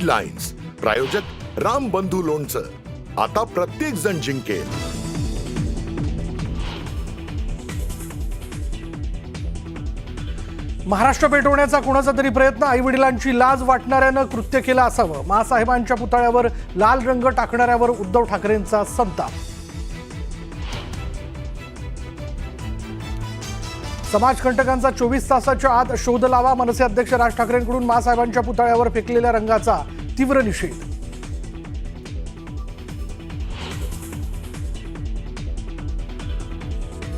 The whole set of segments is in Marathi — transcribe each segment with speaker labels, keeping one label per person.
Speaker 1: बीड लाईन्स, प्रायोजक राम बंधू लोणचं. आता प्रत्येक जण जिंकेल.
Speaker 2: महाराष्ट्र पेटवण्याचा कोणाचा तरी प्रयत्न आईवडिलांची लाज वाटणाऱ्यानं कृत्य केलं असावं. माँसाहेबांच्या पुतळ्यावर लाल रंग टाकणाऱ्यावर उद्धव ठाकरेंचा संताप. समाजकंटकांचा 24 तासाच्या आत शोध लावा. मनसे अध्यक्ष राज ठाकरेंकडून माँसाहेबांच्या पुतळ्यावर फेकलेल्या रंगाचा तीव्र निषेध.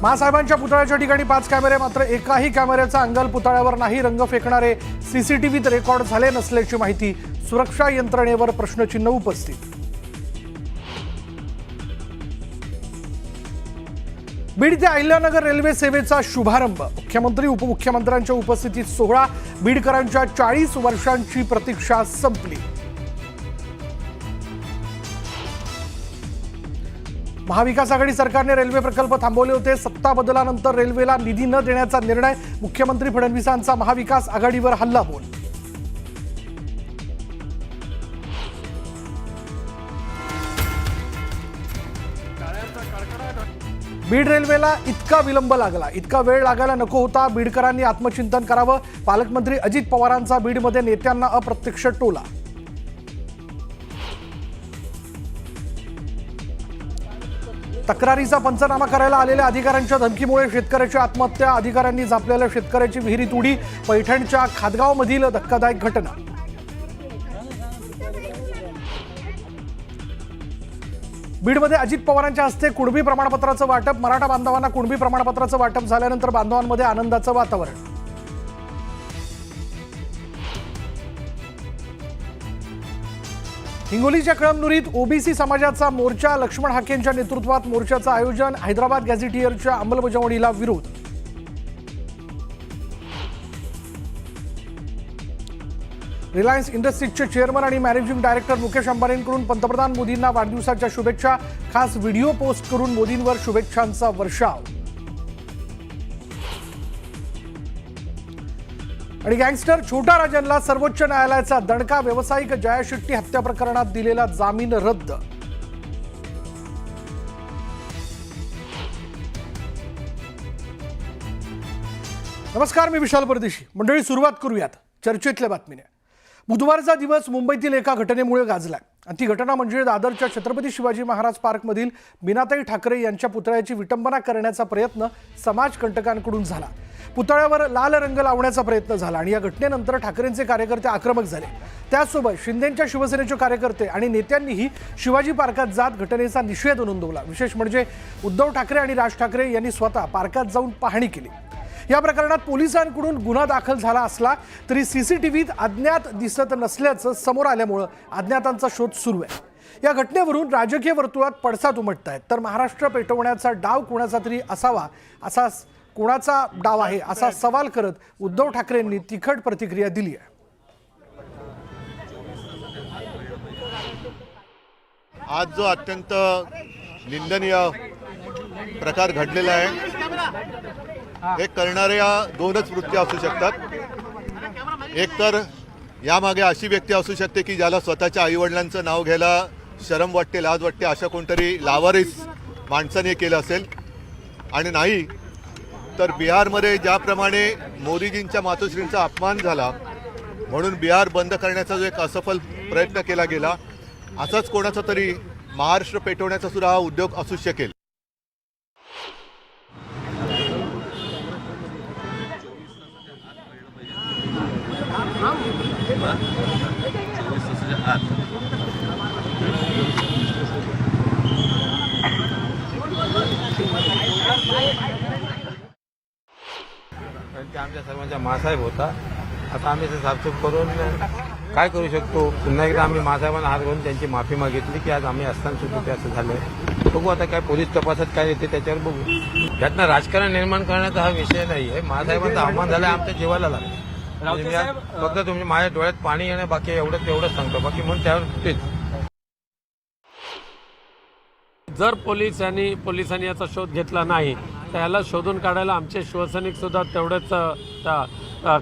Speaker 2: माँसाहेबांच्या पुतळ्याच्या ठिकाणी 5 कॅमेरे, मात्र एकाही कॅमेऱ्याचा अंगल पुतळ्यावर नाही. रंग फेकणारे सीसीटीव्हीत रेकॉर्ड झाले नसल्याची माहिती. सुरक्षा यंत्रणेवर प्रश्नचिन्ह उपस्थित. बीड ते अहिल्यानगर रेल्वे सेवेचा शुभारंभ. मुख्यमंत्री उपमुख्यमंत्र्यांच्या उपस्थितीत सोहळा. बीडकरांच्या 40 वर्षांची प्रतीक्षा संपली. महाविकास आघाडी सरकारने रेल्वे प्रकल्प थांबवले होते. सत्ता बदलानंतर रेल्वेला निधी न देण्याचा निर्णय. मुख्यमंत्री फडणवीसांचा महाविकास आघाडीवर हल्लाबोल. बीड रेल्वेला इतका विलंब लागला, इतका वेळ लागायला नको होता. बीडकरांनी आत्मचिंतन करावं. पालकमंत्री अजित पवारांचा बीडमध्ये नेत्यांना अप्रत्यक्ष टोला. तक्रारीचा पंचनामा करायला आलेल्या अधिकाऱ्यांच्या धमकीमुळे शेतकऱ्याची आत्महत्या. अधिकाऱ्यांनी झापलेल्या शेतकऱ्याची विहिरीत उडी. पैठणच्या खादगावमधील धक्कादायक घटना. बीडमध्ये अजित पवारांच्या हस्ते कुणबी प्रमाणपत्राचं वाटप. मराठा बांधवांना कुणबी प्रमाणपत्राचं वाटप झाल्यानंतर बांधवांमध्ये आनंदाचं वातावरण. हिंगोलीच्या कळमनुरीत ओबीसी समाजाचा मोर्चा. लक्ष्मण हाकेंच्या नेतृत्वात मोर्चाचं आयोजन. हैदराबाद गॅझेटियरच्या अंमलबजावणीला विरोध. रिलायन्स इंडस्ट्रीजचे चेअरमन आणि मॅनेजिंग डायरेक्टर मुकेश अंबानींकडून पंतप्रधान मोदींना वाढदिवसाच्या शुभेच्छा. खास व्हिडिओ पोस्ट करून मोदींवर शुभेच्छांचा वर्षाव. आणि गँगस्टर छोटा राजनला सर्वोच्च न्यायालयाचा दणका. व्यावसायिक जया शेट्टी हत्या प्रकरणात दिलेला जामीन रद्द. नमस्कार, मी विशाल परदेशी. मंडळी, सुरुवात करूयात चर्चेतल्या बातमीने. बुधवारचा दिवस मुंबईतील एका घटनेमुळे गाजलाय. आणि ती घटना म्हणजे दादरच्या छत्रपती शिवाजी महाराज पार्कमधील मीनाताई ठाकरे यांच्या पुतळ्याची विटंबना करण्याचा प्रयत्न समाजकंटकांकडून झाला. पुतळ्यावर लाल रंग लावण्याचा प्रयत्न झाला आणि या घटनेनंतर ठाकरेंचे कार्यकर्ते आक्रमक झाले. त्याचसोबत शिंदेंच्या शिवसेनेचे कार्यकर्ते आणि नेत्यांनीही शिवाजी पार्कात जात घटनेचा निषेध नोंदवला. विशेष म्हणजे उद्धव ठाकरे आणि राज ठाकरे यांनी स्वतः पार्कात जाऊन पाहणी केली. या प्रकरणात पोलिसांकडून गुन्हा दाखल झाला असला तरी सीसीटीव्हीत अज्ञात दिसत नसल्याचं समोर आल्यामुळे अज्ञातांचा शोध सुरू आहे. या घटनेवरून राजकीय वर्तुळात पडसाद उमटतायत. तर महाराष्ट्र पेटवण्याचा डाव कोणाचा तरी असावा, असा कोणाचा डाव आहे असा सवाल करत उद्धव ठाकरेंनी तिखट प्रतिक्रिया दिली आहे.
Speaker 3: आज जो अत्यंत निंदनीय प्रकार घडलेला आहे, हे करणाऱ्या 2च वृत्ती असू शकतात. एक तर यामागे अशी व्यक्ती असू शकते की ज्याला स्वतःच्या आईवडिलांचं नाव घ्यायला शरम वाटते, लाज वाटते, अशा कोणतरी लावारिस माणसाने केलं असेल. आणि नाही तर बिहारमध्ये ज्याप्रमाणे मोदीजींच्या मातोश्रींचा अपमान झाला म्हणून बिहार बंद करण्याचा जो एक असफल प्रयत्न केला गेला, असाच कोणाचा तरी महाराष्ट्र पेटवण्याचा सुद्धा हा उद्योग असू शकेल.
Speaker 4: आमच्या सर्वांचा माँसाहेब होता. आता आम्ही ते साफसूफ करून काय करू शकतो. पुन्हा एकदा आम्ही माँसाहेबांना हात घालून त्यांची माफी मागितली की आज आम्ही असताना सुद्धा ते असं झालं. बघू आता काय पोलीस तपासात काय येते त्याच्यावर बघू. त्यातनं राजकारण निर्माण करण्याचा हा विषय नाही आहे. माँसाहेबांचा अपमान झाला आमच्या जीवाला लागला. फक्त तुम्ही माझ्या डोळ्यात पाणी येणं बाकी एवढंच सांगतो, बाकी म्हणून त्यावर तेच.
Speaker 5: जर पोलिसांनी याचा शोध घेतला नाही तर याला शोधून काढायला आमचे शिवसैनिक सुद्धा तेवढेच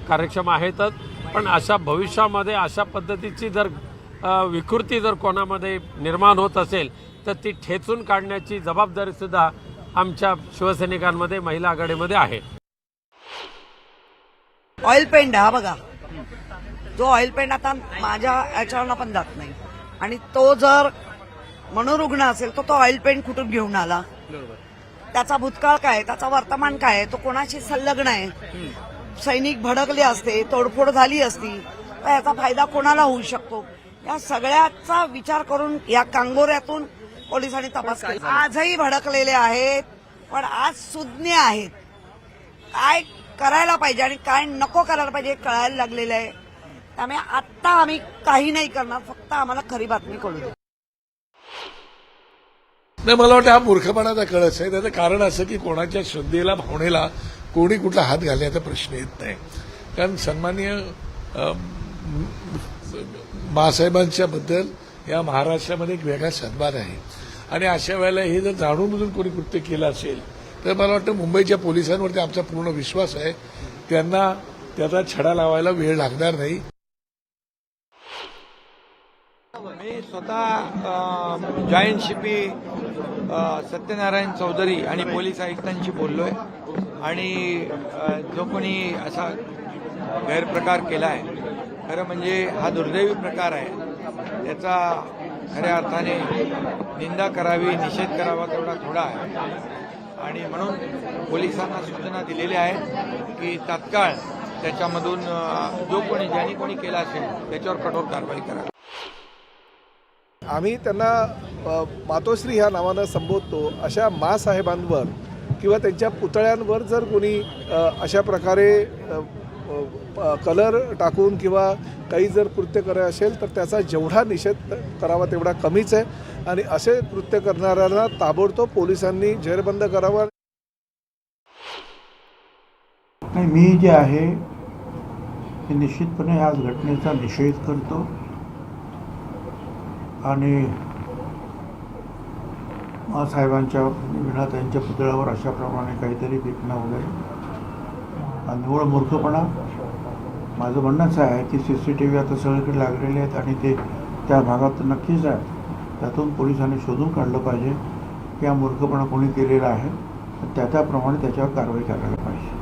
Speaker 5: कार्यक्षम आहेतच. पण अशा भविष्यामध्ये अशा पद्धतीची जर विकृती जर कोणामध्ये निर्माण होत असेल तर ती ठेचून काढण्याची जबाबदारीसुद्धा आमच्या शिवसैनिकांमध्ये महिला आघाडीमध्ये आहे.
Speaker 6: ऑइल पेंट हा बघा, जो ऑइल पेंट आता माझ्या याच्यावरनं पण जात नाही आणि तो जर मनोरुग्ण असेल तो ऑइल पेंट कुठून घेऊन आला, त्याचा भूतकाळ काय, त्याचा वर्तमान काय आहे, तो कोणाशी संलग्न आहे, सैनिक भडकले असते, तोडफोड झाली असती तर याचा फायदा कोणाला होऊ शकतो, या सगळ्याचा विचार करून या कांगोऱ्यातून पोलिसांनी तपास केला. आजही भडकलेले आहेत पण आज सुज्ञ आहेत. काय करायला पाहिजे आणि काय नको करायला पाहिजे हे कळायला लागलेलं आहे. त्यामुळे आत्ता आम्ही काही नाही करणार, फक्त आम्हाला खरी बातमी कळू दे.
Speaker 7: नाही, मला वाटतं हा मूर्खपणाचा कळस आहे. त्याचं कारण असं की कोणाच्या श्रद्धेला भावनेला कोणी कुठला हात घालण्याचा प्रश्न येत नाही. कारण सन्माननीय मासाहेबांच्या बद्दल या महाराष्ट्रामध्ये एक वेगळा सन्मान आहे आणि अशा वेळेला हे जर जाणून बुजून कोणी कृत्य केलं असेल तर मला वाटतं मुंबईच्या पोलिसांवरती आमचा पूर्ण विश्वास आहे. त्यांना त्याचा छडा लावायला वेळ लागणार नाही.
Speaker 8: मी स्वतः जॉईंट शिपी सत्यनारायण चौधरी आणि पोलीस आयुक्तांशी बोललोय आणि जो कोणी असा गैरप्रकार केला आहे, खरं म्हणजे हा दुर्दैवी प्रकार आहे, याचा खऱ्या अर्थाने निंदा करावी, निषेध करावा तेवढा थोडा आहे आणि म्हणून पोलिसांना सूचना दिलेल्या आहेत की तात्काळ त्याच्यामधून ज्यांनी कोणी केला असेल त्याच्यावर कठोर कारवाई करा.
Speaker 9: आम्ही त्यांना मातोश्री ह्या नावानं संबोधतो. अशा मासाहेबांवर किंवा त्यांच्या पुतळ्यांवर जर कोणी अशा प्रकारे कलर टाकून किंवा काही जर कृत्य करायचं असेल तर त्याचा जेवढा निषेध करावा तेवढा कमीच आहे आणि असे कृत्य करणाऱ्यांना ताबडतोब पोलिसांनी जेरबंद करावा.
Speaker 10: नाही, मी जे आहे ते निश्चितपणे आज घटनेचा निषेध करतो आणि साहेबांच्या विना त्यांच्या पुतळ्यावर अशाप्रमाणे काहीतरी फेकणं वगैरे हा निव्वळ मूर्खपणा. माझं म्हणणंच आहे की CCTV आता सगळीकडे लागलेले आहेत आणि ते त्या भागात नक्कीच आहेत. त्यातून पोलिसांनी शोधून काढलं पाहिजे की हा मूर्खपणा कोणी केलेला आहे, त्याप्रमाणे त्याच्यावर कारवाई करायला पाहिजे.